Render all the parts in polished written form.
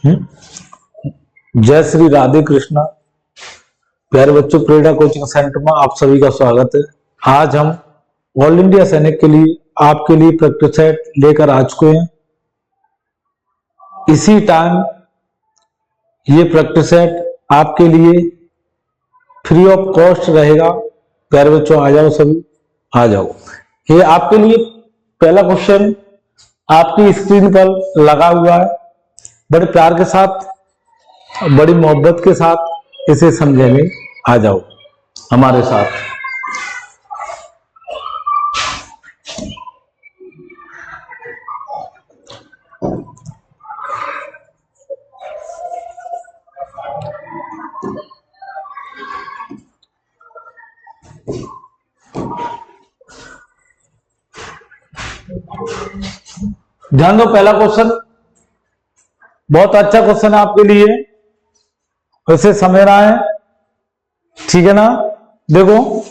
जय श्री राधे कृष्णा। प्यारे बच्चों, प्रेरणा कोचिंग सेंटर में आप सभी का स्वागत है। आज हम ऑल इंडिया सैनिक के लिए आपके लिए प्रैक्टिस सेट लेकर आ चुके हैं। इसी टाइम ये प्रैक्टिस सेट आपके लिए फ्री ऑफ कॉस्ट रहेगा। प्यारे बच्चों, आ जाओ, सभी आ जाओ। ये आपके लिए पहला क्वेश्चन आपकी स्क्रीन पर लगा हुआ है। बड़े प्यार के साथ, बड़ी मोहब्बत के साथ इसे समझेंगे। आ जाओ हमारे साथ। ध्यान दो, पहला क्वेश्चन बहुत अच्छा क्वेश्चन है आपके लिए, उसे समझना है, ठीक है ना। देखो,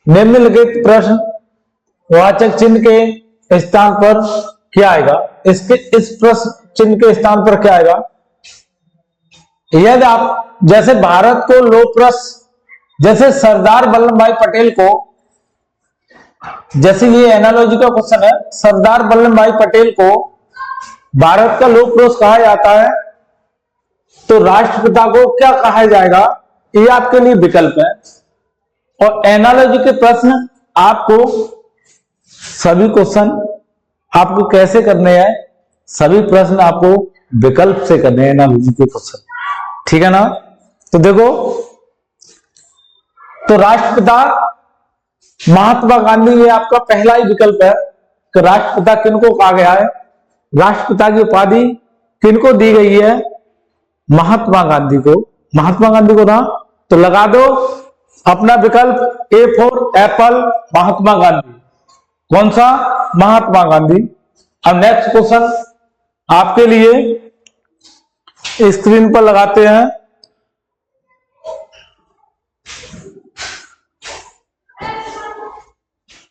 निम्नलिखित प्रश्न वाचक चिन्ह के स्थान पर क्या आएगा? इस प्रश्न चिन्ह के स्थान पर क्या आएगा? यदि आप जैसे भारत को लौह पुरुष, जैसे सरदार वल्लभ भाई पटेल को, जैसे ये एनालॉजी का क्वेश्चन है, सरदार वल्लभ भाई पटेल को भारत का लौह पुरुष कहा जाता है, तो राष्ट्रपिता को क्या कहा जाएगा? ये आपके लिए विकल्प है। और एनालॉजी के प्रश्न आपको, सभी क्वेश्चन आपको कैसे करने हैं? सभी प्रश्न आपको विकल्प से करने हैं, एनालॉजी के क्वेश्चन, ठीक है ना। तो देखो, तो राष्ट्रपिता महात्मा गांधी, ये आपका पहला ही विकल्प है कि राष्ट्रपिता किनको कहा गया है। राष्ट्रपिता की उपाधि किनको दी गई है? महात्मा गांधी को। महात्मा गांधी को ना, तो लगा दो अपना विकल्प A for Apple, Mahatma Gandhi. कौन सा? महात्मा गांधी। अब नेक्स्ट क्वेश्चन आपके लिए स्क्रीन पर लगाते हैं।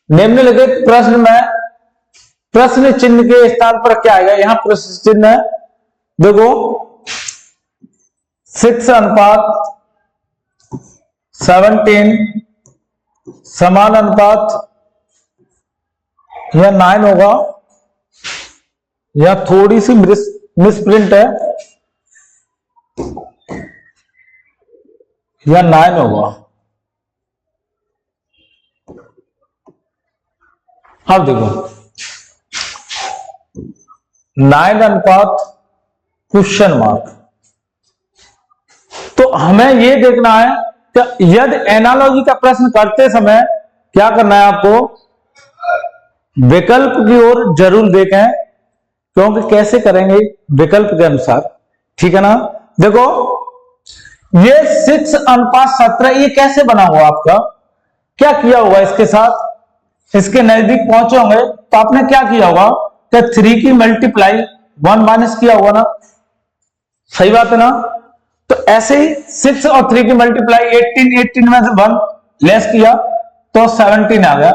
निम्नलिखित प्रश्न में प्रश्न चिन्ह के स्थान पर क्या आएगा? यहां प्रश्न चिन्ह है, देखो 6:17 समान अनुपात, या 9 होगा, या थोड़ी सी मिसप्रिंट है, या 9 होगा। अब देखो 9:क्वेश्चन मार्क। तो हमें यह देखना है कि यदि एनालॉजी का प्रश्न करते समय क्या करना है आपको? विकल्प की ओर जरूर देखें, क्योंकि कैसे करेंगे? विकल्प के अनुसार, ठीक है ना। देखो, ये 6:17 ये कैसे बना हुआ आपका? क्या किया हुआ इसके साथ? इसके नजदीक पहुंचे होंगे तो आपने क्या किया होगा कि 3 की मल्टीप्लाई 1 माइनस किया होगा ना, सही बात है ना। तो ऐसे ही 6 और 3 की मल्टीप्लाई 18 में से 1 लेस किया तो 17 आ गया।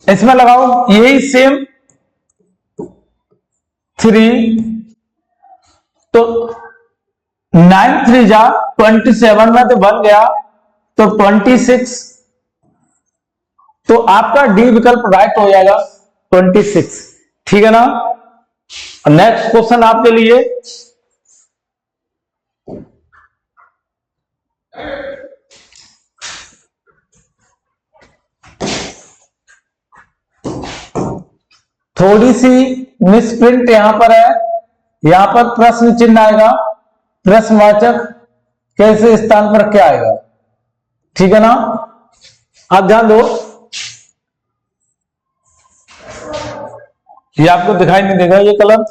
इसमें लगाओ यही सेम 3, तो 9 3 जा 27 में तो 1 गया तो 26, तो आपका डी विकल्प राइट हो जाएगा 26, ठीक है ना। नेक्स्ट क्वेश्चन आपके लिए, थोड़ी सी मिसप्रिंट यहां पर है। यहां पर प्रश्न चिन्ह आएगा, प्रश्नवाचक कैसे स्थान पर क्या आएगा, ठीक है ना। आप ध्यान दो, ये आपको दिखाई नहीं देगा ये कलम।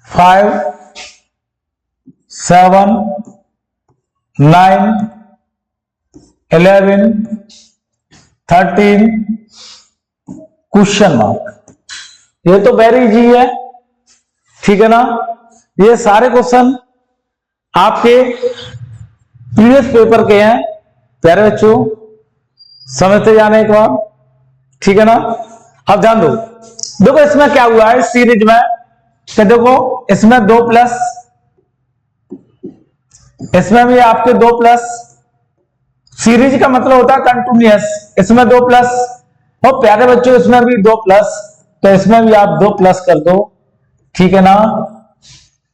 5 7 9 11 13 क्वेश्चन मार्क। ये तो वेरी इजी है, ठीक है ना। ये सारे क्वेश्चन आपके प्रीवियस पेपर के हैं। प्यारे बच्चों, समझते जाने के बाद ठीक है ना। अब ध्यान दो, देखो इसमें क्या हुआ है सीरीज में, तो देखो इसमें 2 प्लस, इसमें भी आपके 2 प्लस, सीरीज का मतलब होता है कंटिन्यूअस, इसमें 2 प्लस, और प्यारे बच्चों इसमें भी 2 प्लस, तो इसमें भी आप 2 प्लस कर दो, ठीक है ना।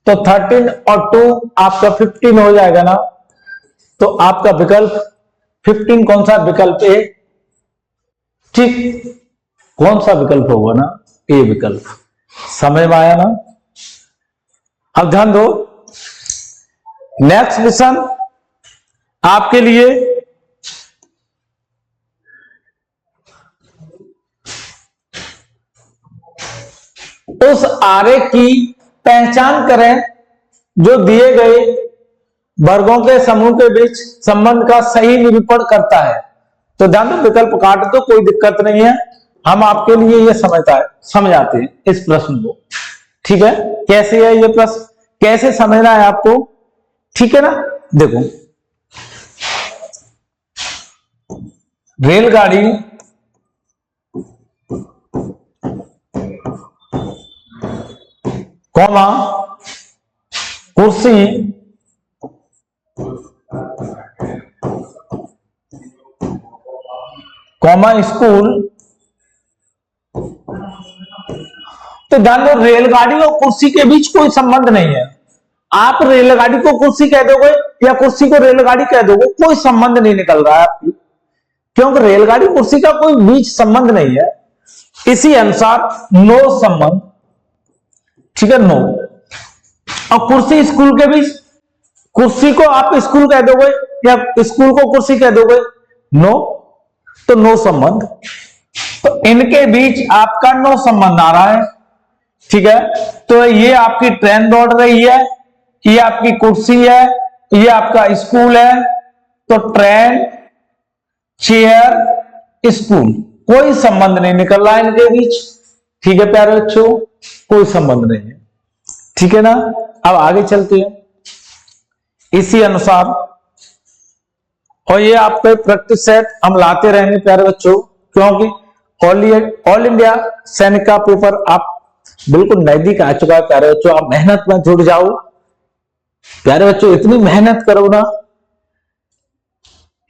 तो 13 और 2 आपका 15 हो जाएगा ना। तो आपका विकल्प 15 कौन सा विकल्प ए, ठीक, कौन सा विकल्प होगा ना, ए विकल्प। समझ में आया ना। अब ध्यान दो, नेक्स्ट क्वेश्चन आपके लिए उस आरेख की पहचान करें जो दिए गए वर्गों के समूह के बीच संबंध का सही निरूपण करता है। तो ध्यान दो, विकल्प काट दो, कोई दिक्कत नहीं है, हम आपके लिए ये समझाते हैं इस प्रश्न को, ठीक है। कैसे है ये प्रश्न, कैसे समझना है आपको, ठीक है ना। देखो, रेलगाड़ी कॉमा कुर्सी कॉमा स्कूल। तो ध्यान दो, रेलगाड़ी और कुर्सी के बीच कोई संबंध नहीं है। आप रेलगाड़ी को कुर्सी कह दोगे या कुर्सी को रेलगाड़ी कह दोगे, कोई संबंध नहीं निकल रहा है आपकी, क्योंकि रेलगाड़ी कुर्सी का कोई बीच संबंध नहीं है। इसी अनुसार नो संबंध, ठीक है, नो। और कुर्सी स्कूल के बीच, कुर्सी को आप स्कूल कह दोगे या स्कूल को कुर्सी कह दोगे, नो, तो नो संबंध। तो इनके बीच आपका नो संबंध आ रहा है, ठीक है। तो ये आपकी ट्रेन दौड़ रही है, ये आपकी कुर्सी है, ये आपका स्कूल है, तो ट्रेन, चेयर, स्कूल, कोई संबंध नहीं निकल रहा है इनके बीच, ठीक है प्यारे बच्चों, कोई संबंध नहीं है, ठीक है ना। अब आगे चलते हैं इसी अनुसार, और ये आपके प्रैक्टिस सेट हम लाते रहेंगे प्यारे बच्चों, क्योंकि ऑल इंडिया सैनिक का पेपर आप बिल्कुल नजदीक आ चुका है प्यारे बच्चों। आप मेहनत में जुट जाओ प्यारे बच्चों, इतनी मेहनत करो ना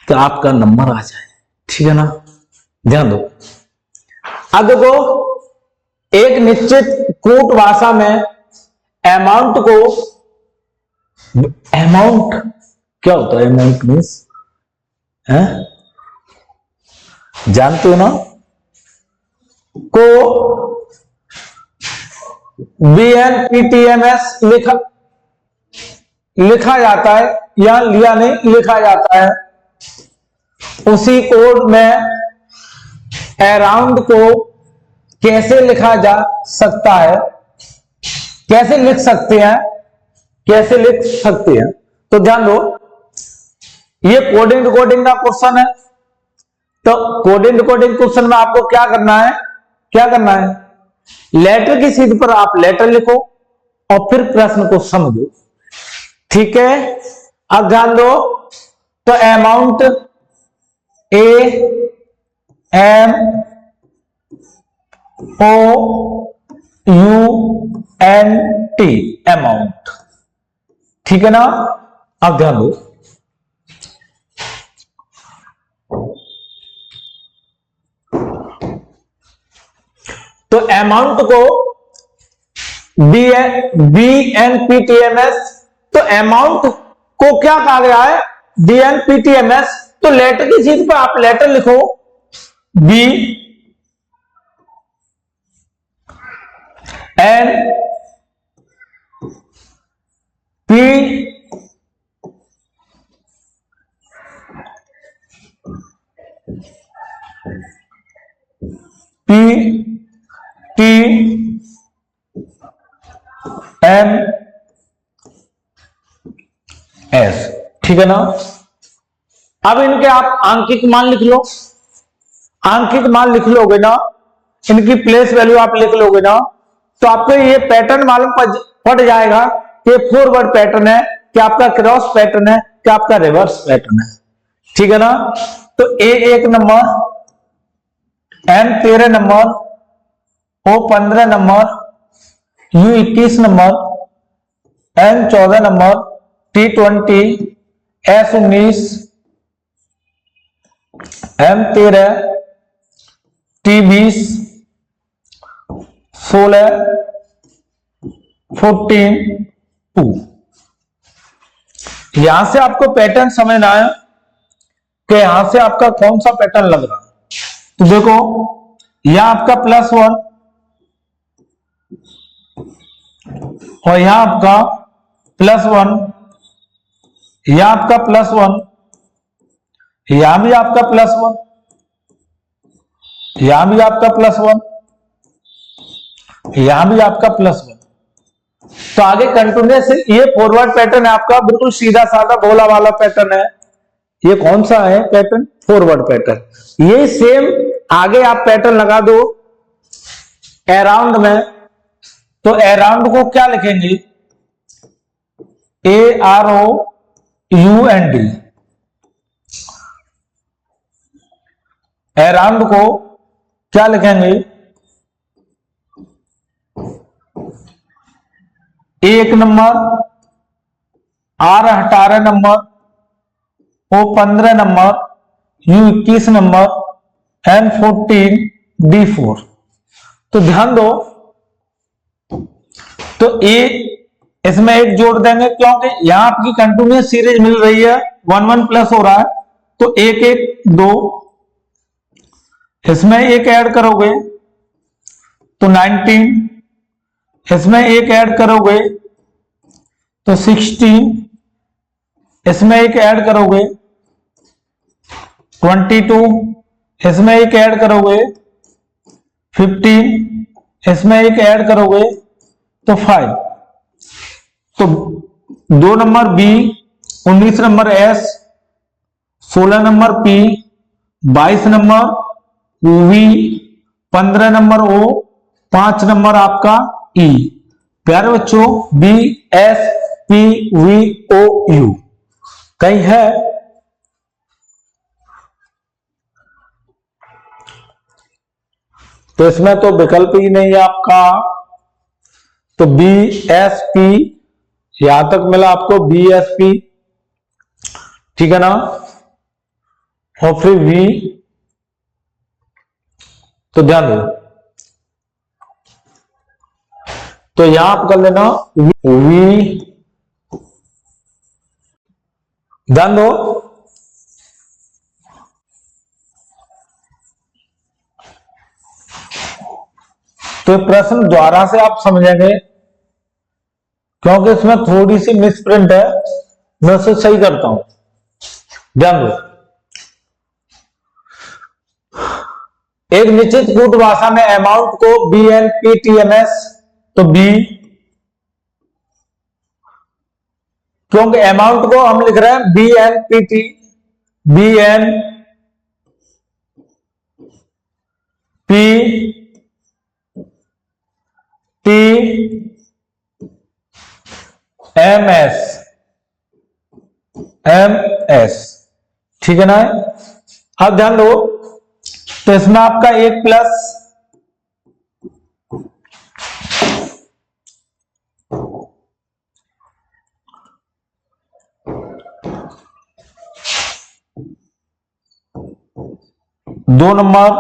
कि आपका नंबर आ जाए, ठीक है ना। ध्यान दो, अब देखो, एक निश्चित कूट भाषा में अमाउंट को, अमाउंट क्या होता है, अमाउंट मीन्स, जानते हो ना, को BNPTMS लिखा जाता है या लिया नहीं लिखा जाता है। उसी कोड में अराउंड को कैसे लिखा जा सकता है, कैसे लिख सकते हैं, कैसे लिख सकते हैं। तो ध्यान दो, ये कोडिंग डिकोडिंग का क्वेश्चन है। तो कोडिंग डिकोडिंग क्वेश्चन में आपको क्या करना है, क्या करना है, लेटर की सीध पर आप लेटर लिखो और फिर प्रश्न को समझो, ठीक है। अब ध्यान दो, तो अमाउंट AMOUNT, अमाउंट, ठीक है ना। अब ध्यान दो, तो अमाउंट को BNPTMS, तो अमाउंट को क्या कहा गया है, BNPTMS। तो लेटर की चीज पर आप लेटर लिखो, BNPTMS, ठीक है ना। अब इनके आप आंकिक मान लिख लो, आंकिक मान लिख लोगे ना, इनकी प्लेस वैल्यू आप लिख लोगे ना, तो आपको ये पैटर्न मालूम पड़ जाएगा कि फॉरवर्ड पैटर्न है, कि आपका क्रॉस पैटर्न है, कि आपका रिवर्स पैटर्न है, ठीक है ना। तो A1 number, N 13 number, O 15 number, U 21 number, N 14 number, T 20, S 19, M 13, T 20, 16, 14, 2। यहां से आपको पैटर्न समझना है कि यहां से आपका कौन सा पैटर्न लग रहा है। तो देखो यहां आपका +1 और यहां आपका +1, यहां आपका +1, यहां भी आपका +1, यहां भी आपका +1, यहां भी आपका +1। तो आगे कंटिन्यूस ये फॉरवर्ड पैटर्न है आपका, बिल्कुल सीधा साधा भोला वाला पैटर्न है। ये कौन सा है पैटर्न? Forward pattern. ये सेम आगे आप पैटर्न लगा दो अराउंड में, तो अराउंड को क्या लिखेंगे? AROUND। अराउंड को क्या लिखेंगे? 1 number, R 18 number, O 15 number, U 21 number, N 14, D 4। तो ध्यान दो, तो इसमें एक जोड़ देंगे क्योंकि यहां आपकी कंटिन्यूस सीरीज मिल रही है, 1 1 प्लस हो रहा है, तो 1 1 2, इसमें एक ऐड करोगे तो 19, इसमें एक ऐड करोगे तो 16, इसमें एक ऐड करोगे 22, इसमें एक ऐड करोगे 15, इसमें एक ऐड करोगे तो 5। तो 2 number B, 19 number S, 16 number P, 22 number V, 15 number O, 5 number आपका ई। प्यारे बच्चों, B S P V O U कहीं है? तो इसमें तो विकल्प ही नहीं है आपका। तो बी एस पी यहां तक मिला आपको, बी एस पी, ठीक है ना। और फिर वी, तो ध्यान दो, तो यहां आप कर लेना वी, ध्यान दो। तो प्रश्न द्वारा से आप समझेंगे क्योंकि इसमें थोड़ी सी मिसप्रिंट है, मैं उसे सही करता हूं, ध्यान दो। एक निश्चित कूट भाषा में अमाउंट को BNPTMS, तो बी, क्योंकि अमाउंट को हम लिख रहे हैं BNPT, BNPTMS, ठीक है ना। अब ध्यान दो, तो इसमें आपका 1 प्लस, दो नंबर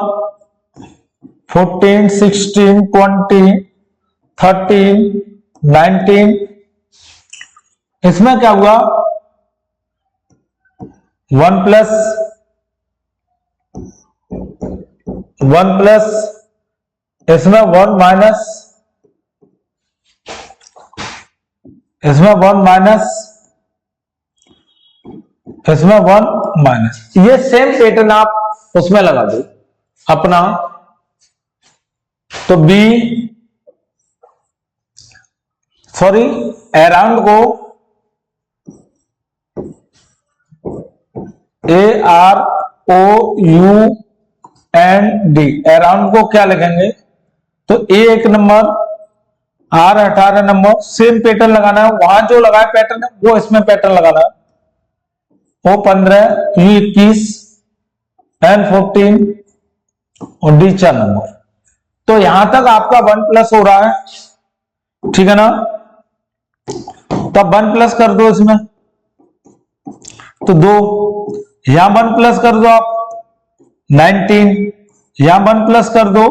14, 16, 20, 13, 19, इसमें क्या हुआ? 1 प्लस, 1 प्लस, इसमें 1 माइनस, इसमें 1 माइनस, इसमें 1 माइनस। ये सेम पैटर्न आप उसमें लगा दो अपना। तो बी, सॉरी, अराउंड को AROUND, अराउंड को क्या लिखेंगे? तो A 1 number, R 18 number, same pattern लगाना है, वहां जो लगाए पैटर्न है वो इसमें पैटर्न लगाना है। O 15, U 21, N 14, और डी 4 नंबर। तो यहां तक आपका 1 प्लस हो रहा है, ठीक है ना। तब 1 प्लस कर दो इसमें, तो 2, यहां 1 प्लस कर दो आप 19, यहां 1 प्लस कर दो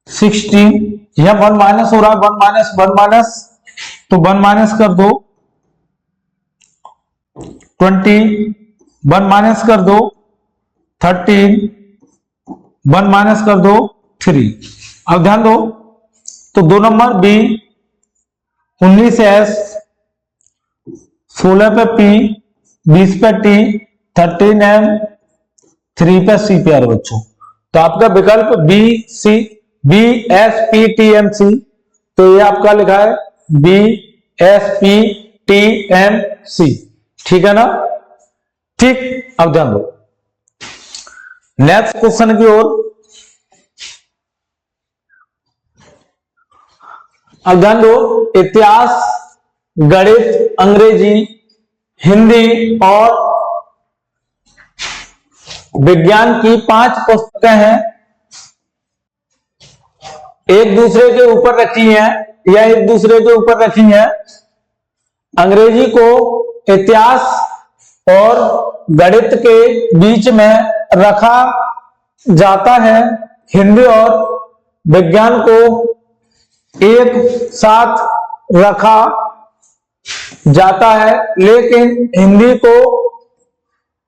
16, यहां 1 माइनस हो रहा है, 1 माइनस 1 माइनस, तो 1 माइनस कर दो 20, 1 माइनस कर दो 13, 1 माइनस कर दो 3। अब ध्यान दो, तो 2 नंबर बी, 19 एस, 16 पे पी, 20 पे टी, 13 एम, 3 पे सी प्यारे बच्चों। तो आपका विकल्प B C, B S P T M C, तो ये आपका लिखा है B S P T M C, ठीक है ना। ठीक, अब ध्यान दो नेक्स्ट क्वेश्चन की ओर। अब ध्यान दो, इतिहास, गणित, अंग्रेजी, हिंदी और विज्ञान की 5 पुस्तकें हैं, एक दूसरे के ऊपर रखी हैं या एक दूसरे के ऊपर रखी हैं। अंग्रेजी को इतिहास और गणित के बीच में रखा जाता है, हिंदी और विज्ञान को एक साथ रखा जाता है, लेकिन हिंदी को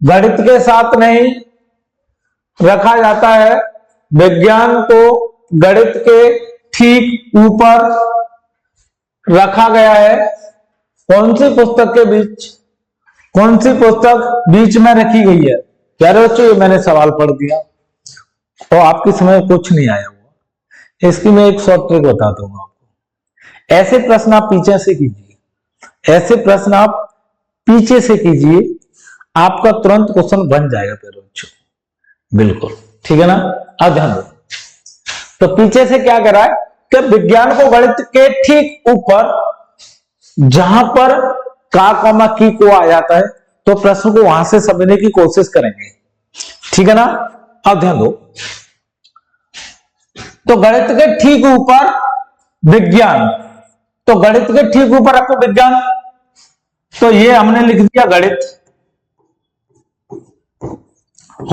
गणित के साथ नहीं रखा जाता है। विज्ञान को गणित के ठीक ऊपर रखा गया है। कौन सी पुस्तक के बीच, कौन सी पुस्तक बीच में रखी गई है? प्यारे बच्चों, ये मैंने सवाल पढ़ दिया और आपकी समझ में कुछ नहीं आया हुआ। इसकी मैं एक शॉर्ट ट्रिक बता दूंगा आपको। ऐसे प्रश्न आप पीछे से कीजिए, ऐसे प्रश्न आप पीछे से कीजिए, आपका तुरंत क्वेश्चन बन जाएगा प्यारे बच्चों, बिल्कुल, ठीक है ना। अब ध्यान दो, तो पीछे से क्या करा है कि विज्ञान को गणित के ठीक ऊपर जहां पर का कॉमा की को आ जाता है, तो प्रश्न को वहां से समझने की कोशिश करेंगे, ठीक है ना। अब ध्यान दो, तो गणित के ठीक ऊपर विज्ञान, तो गणित के ठीक ऊपर आपको विज्ञान, तो ये हमने लिख दिया गणित।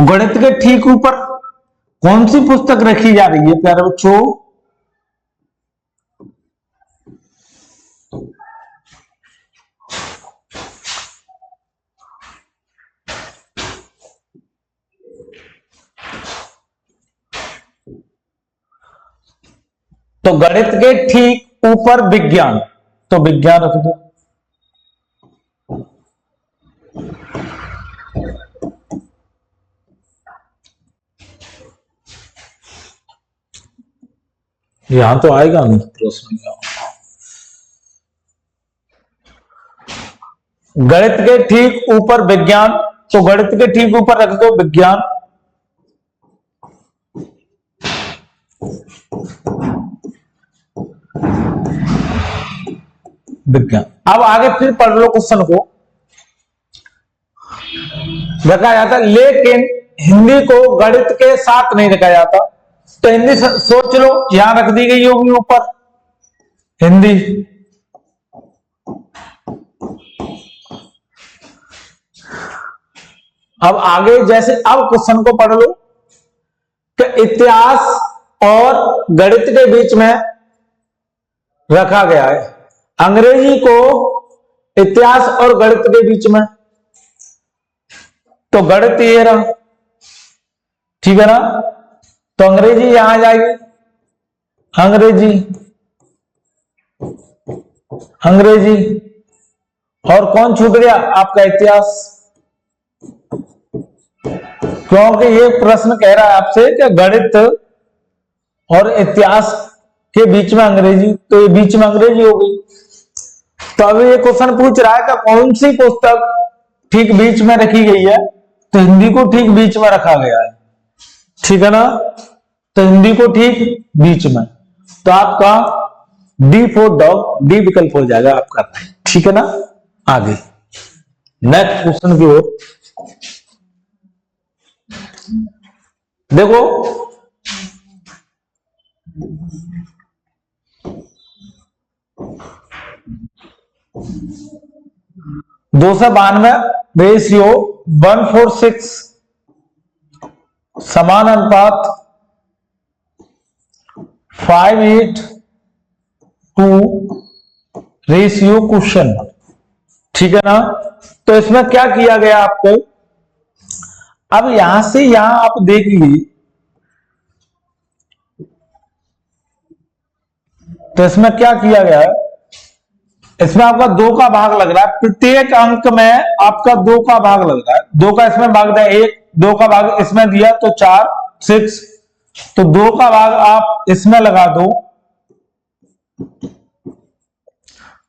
गणित के ठीक ऊपर कौन सी पुस्तक रखी जा रही है प्यारे बच्चों? तो गणित के ठीक ऊपर विज्ञान, तो विज्ञान रख दो। यहां तो आएगा नहीं प्रश्न, गणित के ठीक ऊपर विज्ञान, तो गणित के ठीक ऊपर रख दो विज्ञान। विज्ञान। अब आगे फिर पढ़ लो क्वेश्चन को। रखा जाता, लेकिन हिंदी को गणित के साथ नहीं रखा जाता, तो हिंदी सोच लो, यहां रख दी गई होगी ऊपर हिंदी। अब आगे जैसे, अब क्वेश्चन को पढ़ लो कि इतिहास और गणित के बीच में रखा गया है, अंग्रेजी को इतिहास और गणित के बीच में, तो गणित ये रहा, ठीक है ना। तो अंग्रेजी यहां जाएगी, अंग्रेजी, अंग्रेजी, और कौन छूट गया? आपका इतिहास, क्योंकि ये प्रश्न कह रहा है आपसे कि गणित और इतिहास के बीच में अंग्रेजी, तो ये बीच में अंग्रेजी हो गई। तो अभी ये क्वेश्चन पूछ रहा है कि कौन सी पुस्तक ठीक बीच में रखी गई है, तो हिंदी को ठीक बीच में रखा गया है, ठीक है ना। तो हिंदी को ठीक बीच में, तो आपका डी फॉर डॉग, डी विकल्प हो जाएगा आपका, ठीक है ना। आगे नेक्स्ट क्वेश्चन की ओर देखो, 292 रेशियो 146 समान अनुपात 5:8 रेशियो क्वेश्चन। ठीक है ना। तो इसमें क्या किया गया आपको, अब यहां से यहां आप देख लीजिए, तो इसमें क्या किया गया है, इसमें आपका 2 का भाग लग रहा है, प्रत्येक अंक में आपका 2 का भाग लग रहा है। 2 का इसमें भाग दिया 1, 2 का भाग इसमें दिया तो 4 6, तो 2 का भाग आप इसमें लगा दो,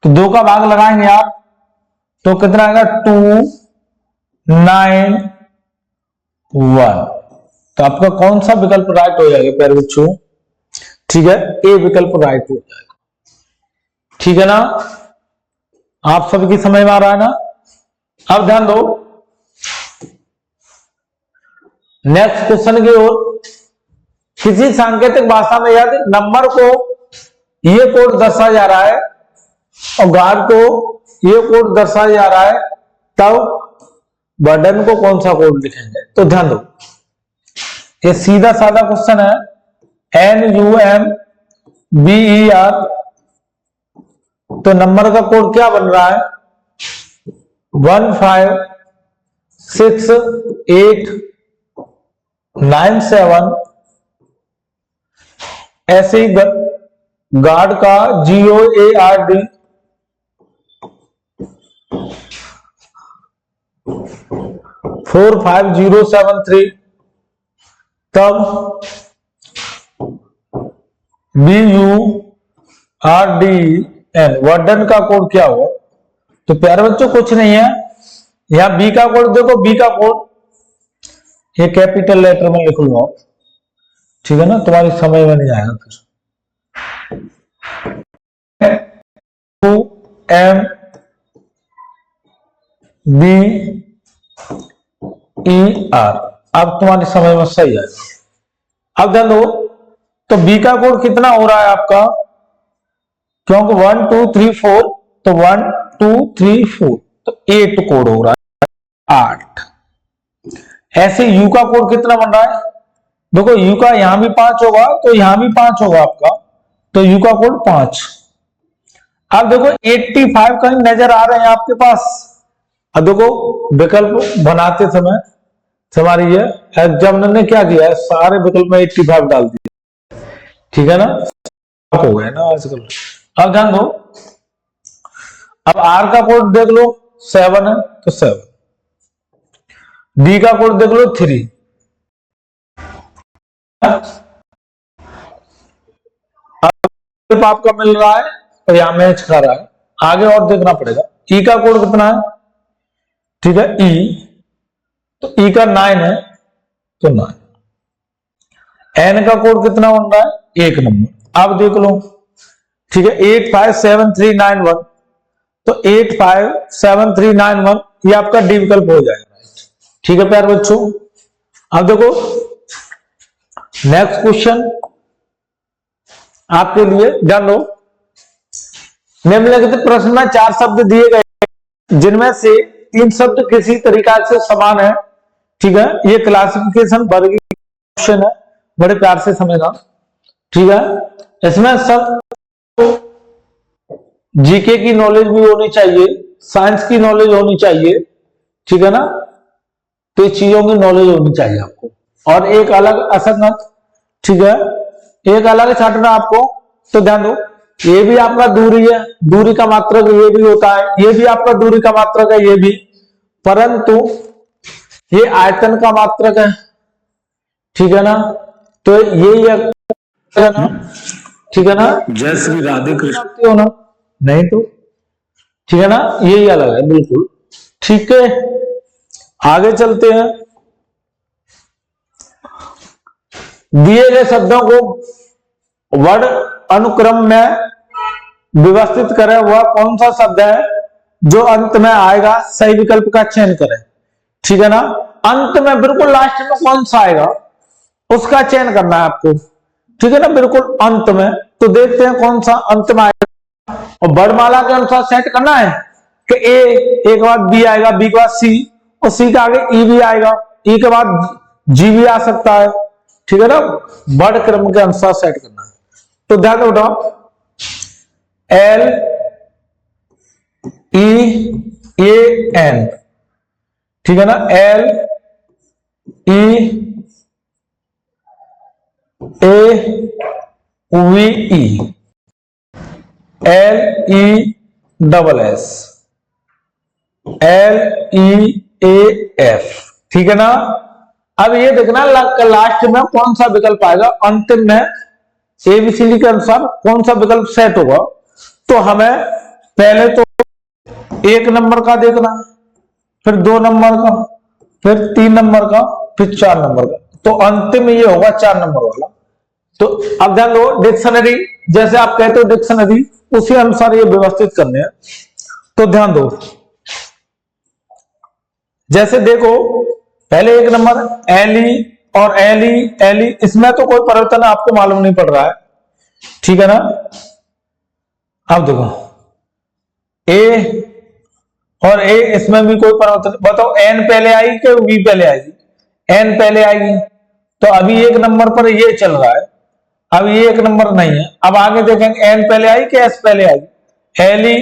तो 2 का भाग लगाएंगे आप तो कितना आएगा 2 9 1। तो आपका कौन सा विकल्प राइट हो जाएगा प्यारे बच्चों? ठीक है, ए विकल्प राइट हो जाएगा। ठीक है ना, आप सभी की समझ में आ रहा है ना। अब ध्यान दो नेक्स्ट क्वेश्चन की ओर। किसी सांकेतिक भाषा में यदि नंबर को ये कोड दर्शाया जा रहा है और गार्ड को ये कोड दर्शाया जा रहा है, तब बर्डन को कौन सा कोड लिखेंगे? तो ध्यान दो, ये सीधा साधा क्वेश्चन है। NUMBER, तो नंबर का कोड क्या बन रहा है? 156897। ऐसे ही गार्ड का GOARD 45073, तब BURDN वर्डन का कोड क्या हुआ? तो प्यारे बच्चों कुछ नहीं है, यहां बी का कोड देखो, बी का कोड ये कैपिटल लेटर में लिख लो। ठीक है ना, तुम्हारी समझ में नहीं आएगा फिर। MBER, अब तुम्हारी समझ में सही आएगा। अब ध्यान दो, तो बी का कोड कितना हो रहा है आपका? क्योंकि 1 2 3 4, तो 1 2 3 4, तो 8 कोड हो रहा है, 8। ऐसे यू का कोड कितना बन रहा है? देखो यू का यहां भी 5 होगा तो यहां भी 5 होगा आपका, तो यू का कोड 5। अब देखो 85 कहीं नजर आ रहे हैं आपके पास। अब देखो विकल्प बनाते समय हमारी ये एग्जामिनर ने क्या किया है, सारे विकल्प में 85 डाल दिए। ठीक है ना, हो गया ना आजकल। अब ध्यान दो, अब आर का कोड देख लो 7 है तो 7, डी का कोड देख लो 3, आपका मिल रहा है तो यहां मैच कर रहा है, आगे और देखना पड़ेगा। ई का कोड कितना है? ठीक है, ई, तो ई का 9 है तो 9। एन का कोड कितना बन रहा है? 1 नंबर। अब देख लो, ठीक है, 857391, तो 857391 ये आपका डी विकल्प हो जाएगा। ठीक है प्यारे बच्चों, अब देखो नेक्स्ट क्वेश्चन आपके लिए, ध्यान दो। निम्नलिखित प्रश्न में 4 शब्द दिए गए, जिनमें से 3 शब्द किसी तरीका से समान है। ठीक है, ये क्लासिफिकेशन वर्गीकरण है, बड़े प्यार से समझना। ठीक है, इसमें सब जीके की नॉलेज भी होनी चाहिए, साइंस की नॉलेज होनी चाहिए। ठीक है ना, तो ये चीजों की नॉलेज होनी चाहिए आपको, और एक अलग असंगत, ठीक है, एक अलग छाटना आपको। तो ध्यान दो, ये भी आपका दूरी है, दूरी का मात्रक ये भी होता है, ये भी आपका दूरी का मात्रक है, ये भी, परंतु ये आयतन का मात्रक है। ठीक है ना, तो यही है ना, ठीक है ना, जय श्री राधे कृष्ण हो ना, नहीं तो ठीक है ना, यही अलग है बिल्कुल। ठीक है, आगे चलते हैं। दिए गए शब्दों को वर्ड अनुक्रम में व्यवस्थित करें। वह कौन सा शब्द है जो अंत में आएगा? सही विकल्प का चयन करें। ठीक है ना, अंत में बिल्कुल लास्ट में कौन सा आएगा उसका चयन करना है आपको। ठीक है ना, बिल्कुल अंत में। तो देखते हैं कौन सा अंत में आएगा, और वर्णमाला के अनुसार सेट करना है कि ए के बाद बी आएगा, बी के बाद सी, और सी के आगे ई भी आएगा, ई के बाद जी भी आ सकता है, ठीक है ना, वर्ण क्रम के अनुसार सेट करना है। तो ध्यान दो बेटा, एल ई ए एन, ठीक है ना, L E A V E, L E double S, L E A F, ठीक है ना। अब ये देखना लास्ट में कौन सा विकल्प आएगा, अंतिम में एबीसीडी के अनुसार कौन सा विकल्प सेट होगा। तो हमें पहले तो 1 नंबर का देखना, फिर 2 नंबर का, फिर 3 नंबर का, फिर 4 नंबर का। तो अंतिम ये होगा 4 नंबर वाला। तो अब ध्यान दो, डिक्शनरी जैसे आप कहते हो डिक्शनरी, उसी अनुसार ये व्यवस्थित करने हैं। तो ध्यान दो, जैसे देखो पहले 1 नंबर एली और एली, इसमें तो कोई परिवर्तन आपको मालूम नहीं पड़ रहा है, ठीक है ना। अब देखो ए और ए, इसमें भी कोई परिवर्तन, बताओ एन पहले आएगी कि वी पहले आएगी? एन पहले आएगी। तो अभी 1 नंबर पर ये चल रहा है, अब ये 1 नंबर नहीं है। अब आगे देखेंगे एन पहले आई कि एस पहले आई? एली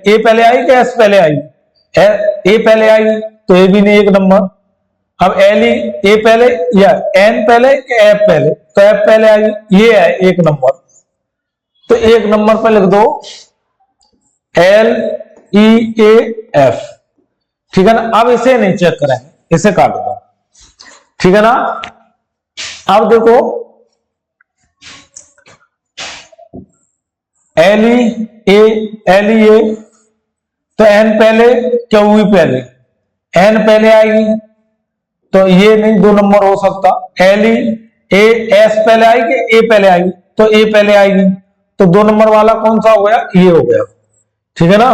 ए पहले आई कि एस पहले आई? ए पहले आई, तो ए भी नहीं 1 नंबर। अब एली ए पहले या एन पहले कि एफ पहले? तो एफ पहले आई, ये है 1 नंबर। तो 1 नंबर पर लिख दो एल ई ए एफ, ठीक है ना। अब इसे नहीं चेक करेंगे, इसे काट दो, ठीक है ना। अब देखो एल ई ए, तो एन पहले क्या वी पहले? एन पहले आएगी, तो ये नहीं 2 नंबर हो सकता। एल ई ए एस पहले आएगी कि ए पहले आएगी? तो ए पहले आएगी, तो 2 नंबर वाला कौन सा हो गया? ये हो गया, ठीक है ना।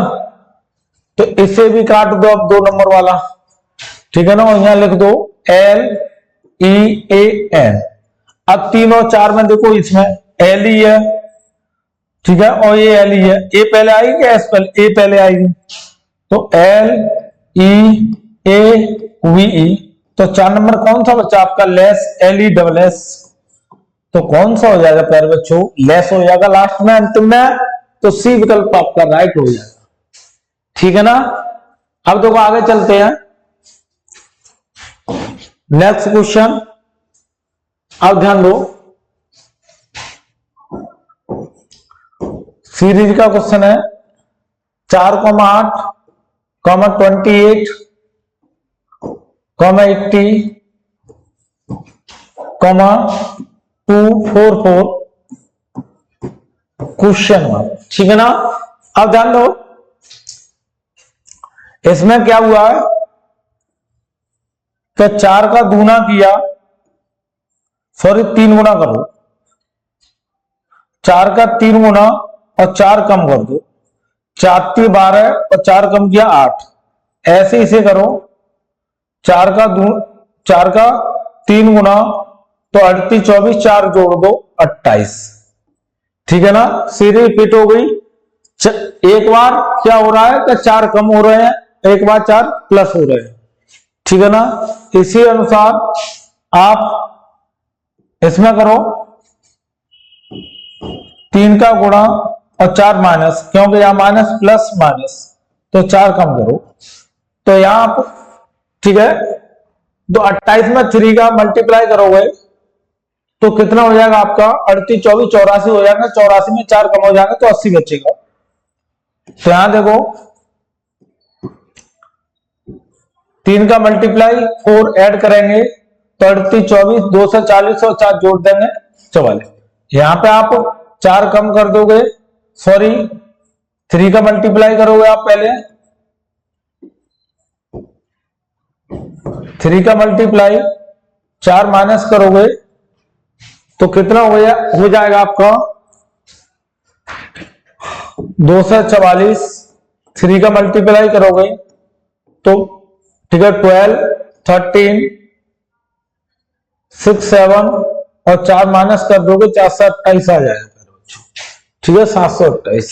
तो इसे भी काट दो अब 2 नंबर वाला, ठीक है ना, और यहां लिख दो एल ई ए एन। अब 3 और 4 में देखो, इसमें एल ई है, ठीक है, और ये एल ई है। ए पहले आएगी कि एस पहले? ए पहले आएगी, तो L E A V E. तो 4 नंबर कौन सा बच्चा आपका? Less, L E double S. तो कौन सा हो जाएगा प्यारे बच्चों? लेस हो जाएगा लास्ट में, अंतिम में। तो सी विकल्प आपका राइट हो जाएगा, ठीक है ना। अब देखो आगे चलते हैं, नेक्स्ट क्वेश्चन। अब ध्यान दो, सीरीज का क्वेश्चन है 4,8, 28, 80, 244 क्वेश्चन 1, ठीक है ना। अब ध्यान दो, इसमें क्या हुआ है कि 4 का दूना किया, सॉरी 3 गुना करो, 4 का 3 गुना और 4 कम कर दो, 4 की 12 और 4 कम किया 8। ऐसे इसे करो, 4 का 3 गुना तो 38, 24, 4 जोड़ दो 28, ठीक है ना। सीरीज रिपीट हो गई। एक बार क्या हो रहा है कि 4 कम हो रहे हैं, एक बार 4 प्लस हो रहे हैं, ठीक है ना। इसी अनुसार आप इसमें करो 3 का गुणा और 4 माइनस, क्योंकि यहां माइनस प्लस माइनस, तो 4 कम करो, तो यहां आप, ठीक है। तो 28 में 3 का मल्टीप्लाई करोगे तो कितना हो जाएगा आपका? 38, 24, 84 हो जाएगा। 84 में 4 कम हो जाएगा तो 80 बचेगा। तो यहां देखो 3 का मल्टीप्लाई 4 ऐड करेंगे तो 38, 24, 2 से 40 और 4 जोड़ देंगे 44। यहां पे आप 4 कम कर दोगे, सॉरी 3 का मल्टीप्लाई करोगे आप पहले, 3 का मल्टीप्लाई 4 माइनस करोगे तो कितना हो जाएगा आपका? 2 से 44, 3 का मल्टीप्लाई करोगे तो, ठीक है, 12, 13, 6, 7, और 4 माइनस कर दोगे 4 से 28 आ जाएगा मेरे बच्चों, ठीक है 728।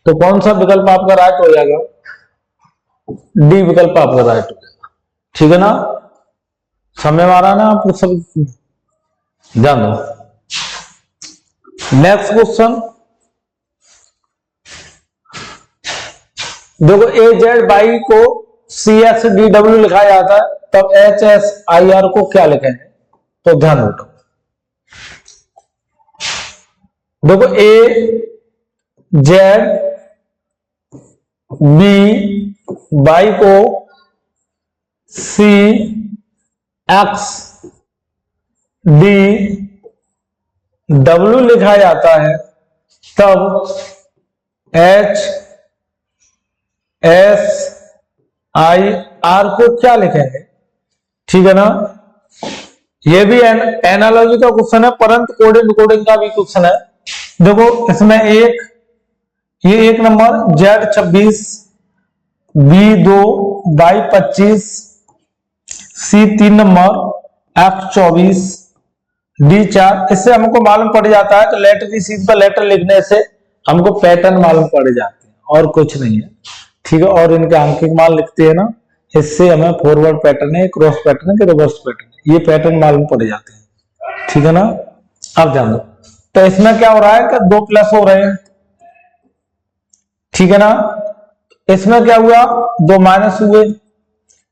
तो कौन सा विकल्प आपका राइट हो जाएगा? डी विकल्प आपका राइट हो जाएगा, ठीक है ना। समय मारा ना आपको सब ध्यान दो। नेक्स्ट क्वेश्चन देखो, ए जेड बाई को सी एक्स डी डब्ल्यू लिखा जाता है, तब एच एस आई आर को क्या लिखेंगे? तो ध्यान दो, देखो ए जेड बी बाई को सी एक्स डी डब्ल्यू लिखा जाता है, तब एच एस आई आर को क्या लिखेंगे? ठीक है ना। ये भी एनालॉजी का क्वेश्चन है, परंतु कोडिंग कोडिंग का भी क्वेश्चन है। देखो इसमें ये 1 number Z 26 B 2 Y 25 C 3 number F 24 D 4, इससे हमको मालूम पड़ जाता है कि लेटर की सीट पर लेटर लिखने से हमको पैटर्न मालूम पड़ जाते हैं और कुछ नहीं है, ठीक है। और इनके अंकित मान लिखते हैं ना, इससे हमें फॉरवर्ड पैटर्न है, क्रॉस पैटर्न है, रिवर्स पैटर्न है, ये पैटर्न मालूम पड़ जाते हैं, ठीक है ना। अब जान दो, तो इसमें क्या हो रहा है कि 2 प्लस हो रहे हैं, ठीक है ना। इसमें क्या हुआ 2 माइनस हुए,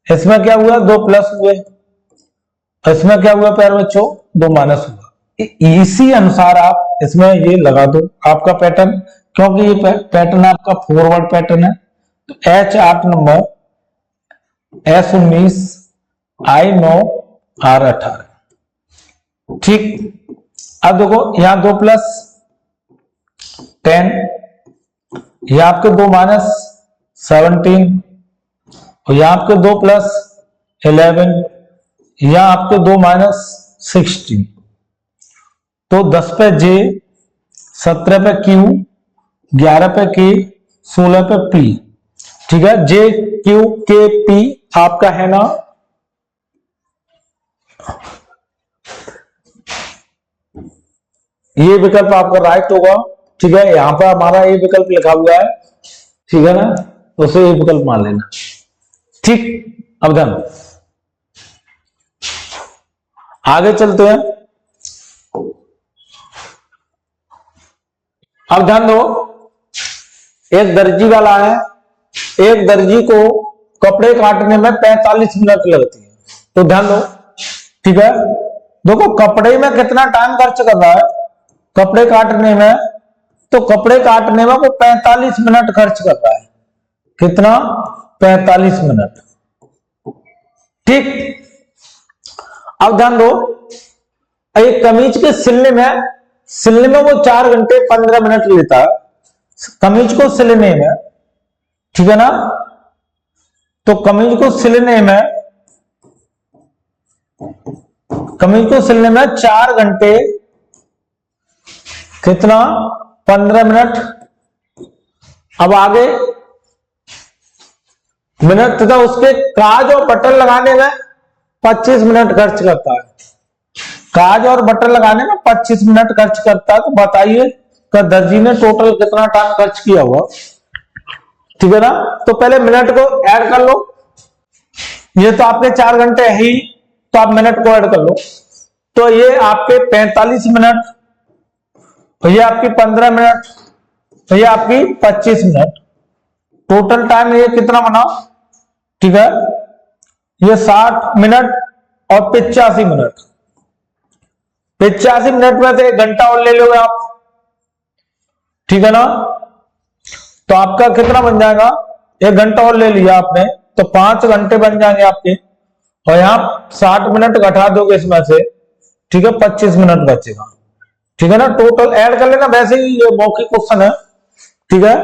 इसमें क्या हुआ 2 प्लस हुए, इसमें क्या हुआ प्यारे बच्चों 2 माइनस हुआ। इसी अनुसार आप इसमें ये लगा दो आपका पैटर्न, क्योंकि ये पैटर्न आपका फॉरवर्ड पैटर्न है। तो H 8 number S 19 I 9 R 18, ठीक। अब देखो यहां 2 प्लस 10, यहां आपके 2 माइनस 17, और यहां आपके 2 प्लस 11, यहां आपके 2 माइनस 16। तो 10 पे J, 17 पे Q, 11 पे K, 16 पे P, ठीक है। J Q K P आपका है ना, ये विकल्प आपका राइट होगा, ठीक है। यहां पर हमारा ये विकल्प लिखा हुआ है, ठीक है ना, उसे ये विकल्प मान लेना, ठीक। अब ध्यान आगे चलते हैं। अब ध्यान दो, एक दर्जी वाला है, एक दर्जी को कपड़े काटने में 45 मिनट लगती है। तो ध्यान दो, ठीक है। देखो कपड़े में कितना टाइम खर्च कर रहा है, कपड़े काटने में, तो कपड़े काटने में वो 45 मिनट खर्च कर रहा है। कितना? 45 मिनट, ठीक। अब ध्यान दो, एक कमीज के सिलने में वो 4 घंटे 15 मिनट लेता है, कमीज को सिलने में, ठीक है ना। तो कमीज को सिलने में 4 घंटे कितना 15 मिनट। अब आगे मिनट तथा उसके काज और बटन लगाने में 25 मिनट खर्च करता है, काज और बटन लगाने में 25 मिनट खर्च करता है। तो बताइए कि दर्जी ने टोटल कितना टाइम खर्च किया हुआ, ठीक है ना। तो पहले मिनट को ऐड कर लो, ये तो आपके 4 घंटे है ही, तो आप मिनट को ऐड कर लो। तो ये आपके 45 मिनट, तो ये आपकी 15 मिनट, तो ये आपकी 25 मिनट, टोटल टाइम ये कितना बना, ठीक है। ये 60 मिनट और 85 मिनट, 85 मिनट में से 1 घंटा और ले लोगे आप, ठीक है ना। तो आपका कितना बन जाएगा, 1 घंटा और ले लिया आपने, तो 5 घंटे बन जाएंगे आपके। और यहां 60 मिनट घटा दोगे इसमें से, ठीक है, 25 मिनट बचेगा, ठीक है ना। टोटल ऐड कर लेना, वैसे ही ये मौखिक क्वेश्चन है, ठीक है,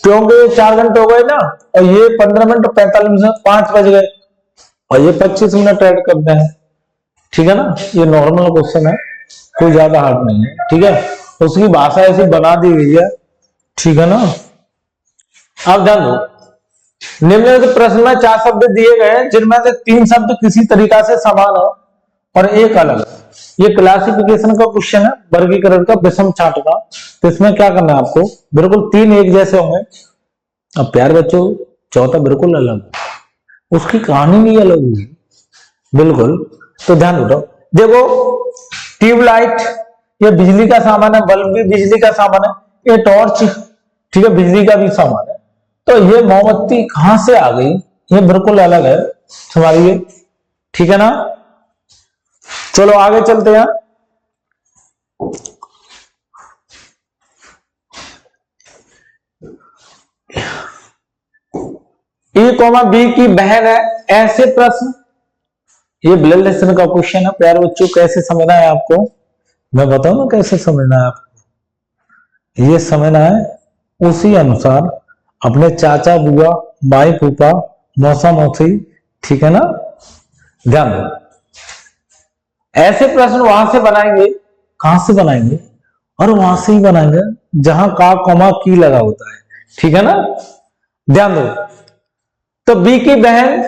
क्योंकि 4 घंटे हो गए ना, और ये 15 मिनट 45 मिनट 5 बज गए, और ये 25 मिनट ऐड करते हैं, ठीक है ना। ये नॉर्मल क्वेश्चन है, कोई ज्यादा हार्ड नहीं है, ठीक है। उसकी भाषा ऐसी बना दी गई है, ठीक है ना। अब ध्यान दो, निम्नलिखित प्रश्न में 4 शब्द दिए गए जिनमें से 3 शब्द किसी तरीका से समान है और एक अलग है। ये क्लासिफिकेशन का क्वेश्चन है, वर्गीकरण का, विषम छांट का। तो इसमें क्या करना है आपको, बिल्कुल 3 एक जैसे होंगे। अब प्यार बच्चों चौथा बिल्कुल अलग, उसकी कहानी भी अलग होगी बिल्कुल। तो ध्यान दो, देखो ट्यूबलाइट ये बिजली का सामान है, बल्ब भी बिजली का सामान है, ये टॉर्च ठीक है बिजली का भी सामान है। तो ये मोमबत्ती कहां से आ गई, ये बिल्कुल अलग है, समझिए ठीक है ना। चलो आगे चलते हैं। ए कॉमा बी की बहन है, ऐसे प्रश्न, ये ब्लड लेसन का क्वेश्चन है प्यारे बच्चों। कैसे समझना है आपको, मैं बताऊं ना कैसे समझना है आपको। ये समझना है उसी अनुसार अपने चाचा बुआ, भाई फूफा, मौसा मौसी, ठीक है ना। ध्यान दो, ऐसे प्रश्न वहां से बनाएंगे, कहां से बनाएंगे, और वहां से ही बनाएंगे जहां का कॉमा की लगा होता है, ठीक है ना। ध्यान दो, तो बी की बहन,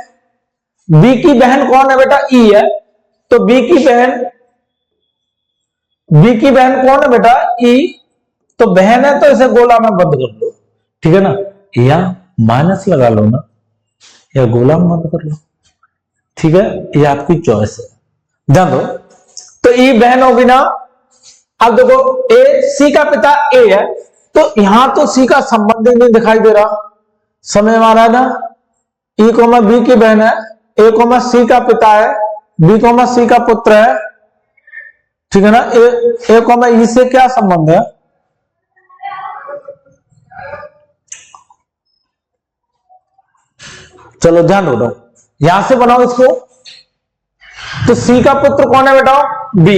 बी की बहन कौन है बेटा, ई है। तो बी की बहन, बी की बहन कौन है बेटा, ई। तो बहन है तो इसे गोला में बंद कर लो, ठीक है ना, या माइनस लगा लो ना, या गोला में बंद कर लो, ठीक है, ये आपकी चॉइस है। ध्यान दो, तो ई बहन होगी ना। अब देखो ए, सी का पिता ए है, तो यहां तो सी का संबंध ही नहीं दिखाई दे रहा, समय हमारा ना। ई कोमा बी की बहन है, ए कोमा सी का पिता है, बी कोमा सी का पुत्र है, ठीक है ना। ए कोमा ई से क्या संबंध है, चलो ध्यान दो, यहां से बनाओ इसको। तो सी का पुत्र कौन है बेटा, बी।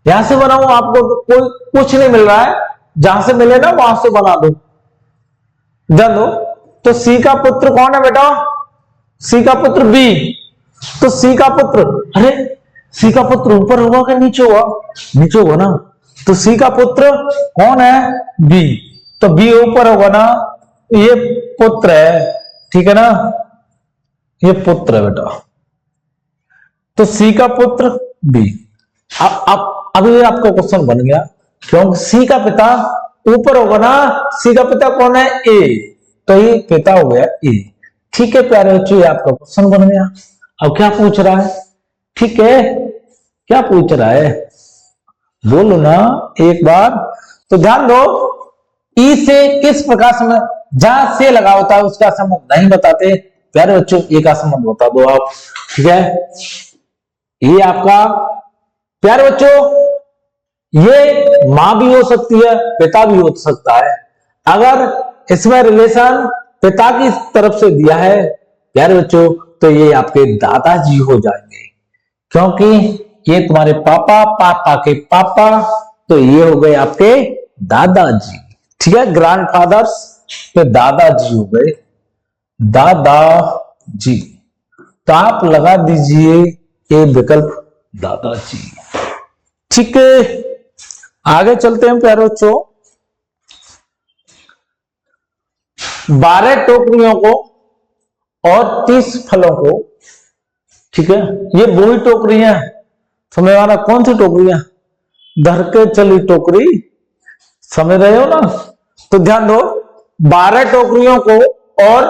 यहां से बनाओ, आपको कोई कुछ नहीं मिल रहा है, जहां से मिले ना वहां से बना दो। ध्यान दो, तो सी का पुत्र कौन है बेटा, सी का पुत्र बी। तो सी का पुत्र, अरे सी का पुत्र ऊपर होगा कि नीचे होगा, नीचे होगा ना। तो सी का पुत्र कौन है, बी। तो बी ऊपर होगा ना, ये पुत्र है, ठीक है ना, ये पुत्र है बेटा। तो सी का पुत्र बी। अब अभी आपका क्वेश्चन बन गया, क्योंकि सी का पिता ऊपर होगा ना, सी का पिता कौन है, ए। तो ये पिता हो गया ए, ठीक है प्यारे बच्चों, ये आपका क्वेश्चन बन गया। अब क्या पूछ रहा है, ठीक है, क्या पूछ रहा है, बोलो ना एक बार। तो ध्यान दो, ई से किस प्रकार समय, जहां से लगा होता है उसका संबंध नहीं बताते प्यारे बच्चों, ए का संबंध बता दो आप, ठीक है। ये आपका प्यारे बच्चों, ये मां भी हो सकती है, पिता भी हो सकता है। अगर इसमें रिलेशन पिता की तरफ से दिया है प्यारे बच्चों, तो ये आपके दादाजी हो जाएंगे, क्योंकि ये तुम्हारे पापा, पापा के पापा, तो ये हो गए आपके दादाजी, ठीक है, ग्रैंडफादर्स, तो दादाजी हो गए, दादाजी। तो आप लगा दीजिए ये विकल्प दादाजी, ठीक है। आगे चलते हैं प्यारे बच्चों, 12 टोकरियों को और 30 फलों को, ठीक है, ये वही टोकरियां समझ वाला, कौन सी टोकरियां, धर के चली टोकरी, समझ रहे हो ना। तो ध्यान दो, 12 टोकरियों को और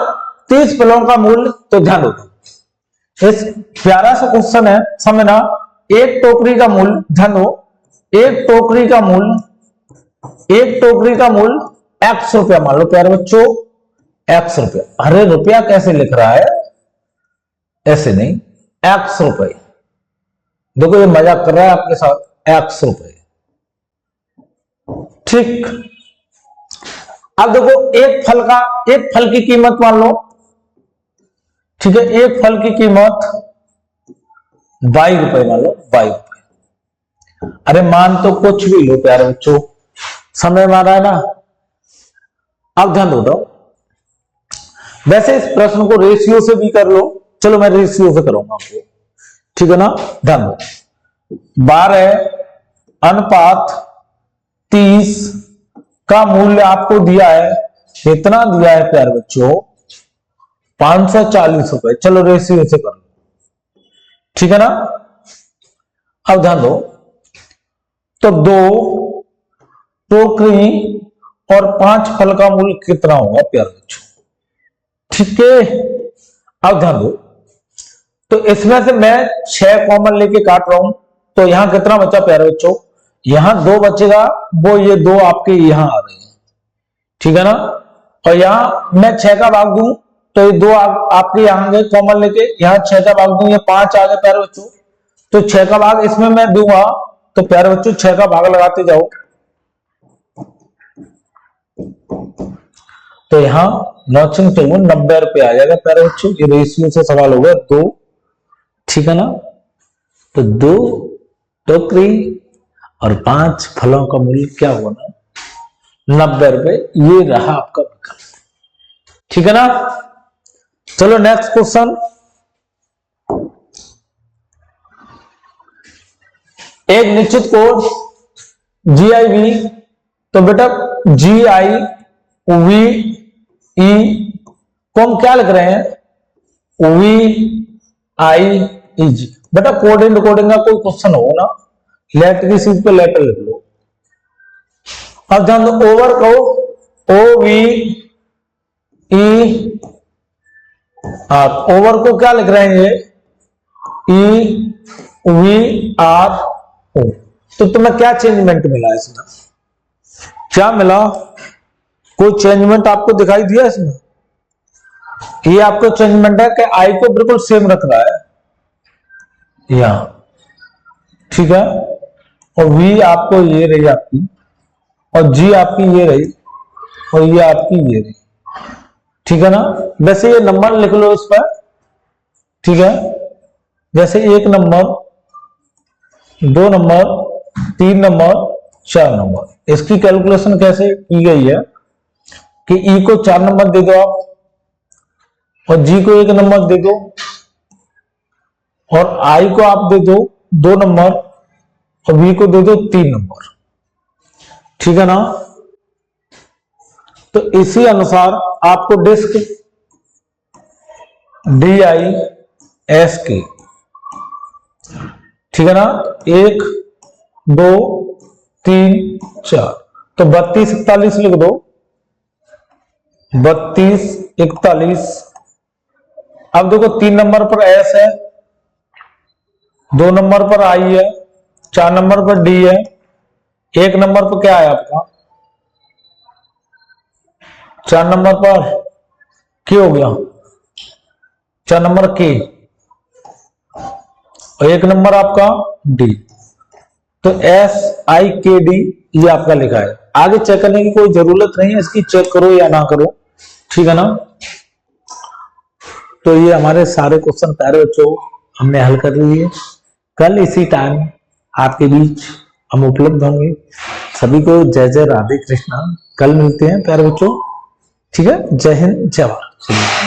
30 फलों का मूल्य, तो ध्यान दो, इस प्यारा सा क्वेश्चन है, समझना। एक टोकरी का मूल्य, ध्यान दो, एक टोकरी का मूल्य, एक टोकरी का मूल्य x रुपया मान लो प्यारे बच्चों, x रुपया। अरे रुपया कैसे लिख रहा है, ऐसे नहीं, x रुपये, देखो ये मजाक कर रहा है आपके साथ, x रुपये, ठीक। अब देखो एक फल की कीमत मान लो, ठीक है, एक फल की कीमत 22 रुपए मान लो, 22 रुपए। अरे मान तो कुछ भी लो प्यारे बच्चों, समय मारा है ना। अब ध्यान दो, वैसे इस प्रश्न को रेशियो से भी कर लो, चलो मैं रेशियो से करूंगा आपको, ठीक है ना। ध्यान दो, 12 अनुपात 30 का मूल्य आपको दिया है, कितना दिया है प्यारे बच्चों, 540 रुपए। चलो रेशियो से कर लो, ठीक है ना। अब ध्यान दो, तो 2 टोकरी और 5 फल का मूल्य कितना होगा प्यारे बच्चों? ठीक है, अब ध्यान दो। तो इसमें से मैं 6 कॉमन लेके काट रहा हूं, तो यहां कितना बचा प्यारे बच्चों? यहां 2 बचेगा, वो ये 2 आपके यहां आ रहे हैं, ठीक है ना। और यहां मैं 6 का भाग दूं तो ये 2 आपके यहां गए कॉमन लेके, यहां 6 का भाग दूं, ये 5 आ गए प्यारे बच्चों। तो 6 का भाग इसमें मैं दूंगा, तो प्यारे बच्चों 6 का भाग लगाते जाओ। तो यहां 90 रुपए आ जाएगा प्यारे बच्चों। ये रेशियो से सवाल होगा 2, ठीक है ना। तो 2 टोकरी और 5 फलों का मूल्य क्या हुआ ना? 90 रुपए। ये रहा आपका विकल्प, ठीक है ना। चलो नेक्स्ट क्वेश्चन। एक निश्चित कोड GIV, तो बेटा GIVE को हम क्या लिख रहे हैं? VIEG। बेटा कोडिंग कोडिंग का कोई क्वेश्चन हो ना, लेटर की सीट पे लेटर लिख लो। अब ध्यान दो, ओवर कहो OVER, ओवर को क्या लिख रहे हैं? ये EVRO। तो तुम्हें क्या चेंजमेंट मिला इसमें? क्या मिला? कोई चेंजमेंट आपको दिखाई दिया इसमें? ये आपको चेंजमेंट है कि आई को बिल्कुल सेम रख रहा है यहां, ठीक है। और V आपको ये रही आपकी, और G आपकी ये रही, और ये आपकी ये रही, ठीक है ना। वैसे ये नंबर लिख लो इस पर, ठीक है। जैसे 1 नंबर, 2 नंबर, 3 नंबर, 4 नंबर। इसकी कैलकुलेशन कैसे की गई है कि E को 4 नंबर दे दो आप, और G को 1 नंबर दे दो, और I को आप दे दो 2 नंबर, और V को दे दो 3 नंबर, ठीक है ना। तो इसी अनुसार आपको डिस्क DISK, ठीक है ना, 1 2 3 4, तो 32 41 लिख दो। 32 41। अब देखो 3 नंबर पर S है, 2 नंबर पर I है, 4 नंबर पर D है, 1 नंबर पर क्या है आपका? 4 नंबर पर K हो गया, 4 नंबर K, और 1 नंबर आपका D। तो SIKD ये आपका लिखा है। आगे चेक करने की कोई जरूरत नहीं है, इसकी चेक करो या ना करो, ठीक है ना। तो ये हमारे सारे क्वेश्चन प्यारे बच्चों हमने हल कर लिए। कल इसी टाइम आपके बीच हम उपलब्ध होंगे। सभी को जय जय राधे कृष्णा। कल मिलते हैं प्यारे बच्चों, ठीक है। जय हिंद, जय भारत।